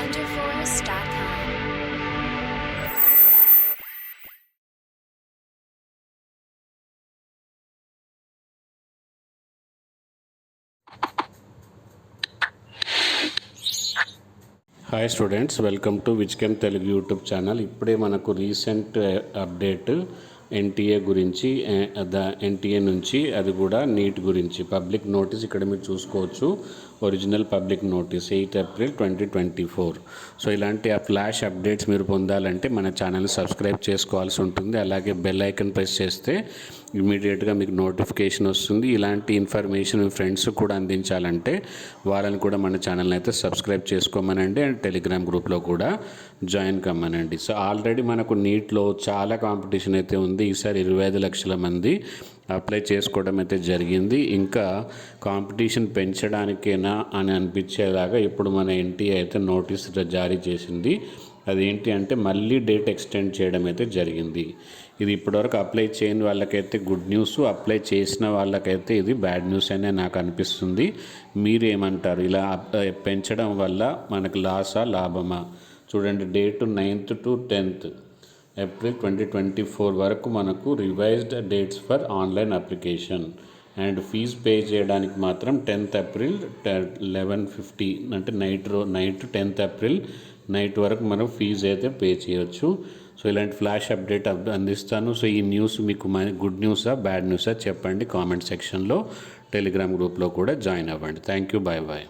wonderforce.com. Hi students, welcome to Vizchem Telugu YouTube channel. ఇప్పుడే మనకు recent update NTA గురించి, NTA నుంచి, అది కూడా నీట్ గురించి పబ్లిక్ నోటీస్ ఇక్కడ మీరు చూసుకోవచ్చు. Original public notice 8 April 2024. So ఇలాంటి ఆ ఫ్లాష్ అప్డేట్స్ మీరు పొందాలంటే మన ఛానల్ని సబ్స్క్రైబ్ చేసుకోవాల్సి ఉంటుంది. అలాగే బెల్ ఐకన్ ప్రెస్ చేస్తే ఇమీడియట్గా మీకు నోటిఫికేషన్ వస్తుంది. ఇలాంటి ఇన్ఫర్మేషన్ మీ ఫ్రెండ్స్ కూడా అందించాలంటే వాళ్ళని కూడా మన ఛానల్ని అయితే సబ్స్క్రైబ్ చేసుకోమనండి. అండ్ టెలిగ్రామ్ గ్రూప్లో కూడా జాయిన్ కమ్మనండి. సో ఆల్రెడీ మనకు నీట్లో చాలా కాంపిటీషన్ అయితే ఉంది. ఈసారి 25 లక్షల మంది అప్లై చేసుకోవడం అయితే జరిగింది. ఇంకా కాంపిటీషన్ పెంచడానికేనా అని అనిపించేలాగా ఇప్పుడు మన ఎన్టీఏ అయితే నోటీస్ జారీ చేసింది. అదేంటి అంటే మళ్ళీ డేట్ ఎక్స్టెండ్ చేయడం అయితే జరిగింది. ఇది ఇప్పటివరకు అప్లై చేయని వాళ్ళకైతే గుడ్ న్యూస్, అప్లై చేసిన వాళ్ళకైతే ఇది బ్యాడ్ న్యూస్ అనే నాకు అనిపిస్తుంది. మీరేమంటారు? ఇలా పెంచడం వల్ల మనకు లాసా లాభమా? చూడండి, date 9th to 10th April 2024 వరకు మనకు revised dates for online application. And fee pay చేయడానికి మాత్రం 10th ఏప్రిల్ 11:50 అంటే నైట్ 10th ఏప్రిల్ నైట్ వరకు మనం ఫీజు అయితే పే చేయొచ్చు. సో ఇలాంటి ఫ్లాష్ అప్డేట్ అందిస్తాను. సో ఈ న్యూస్ మీకు గుడ్ న్యూసా బ్యాడ్ న్యూసా చెప్పండి కామెంట్ సెక్షన్లో. టెలిగ్రామ్ గ్రూప్లో కూడా జాయిన్ అవ్వండి. Thank you. Bye bye.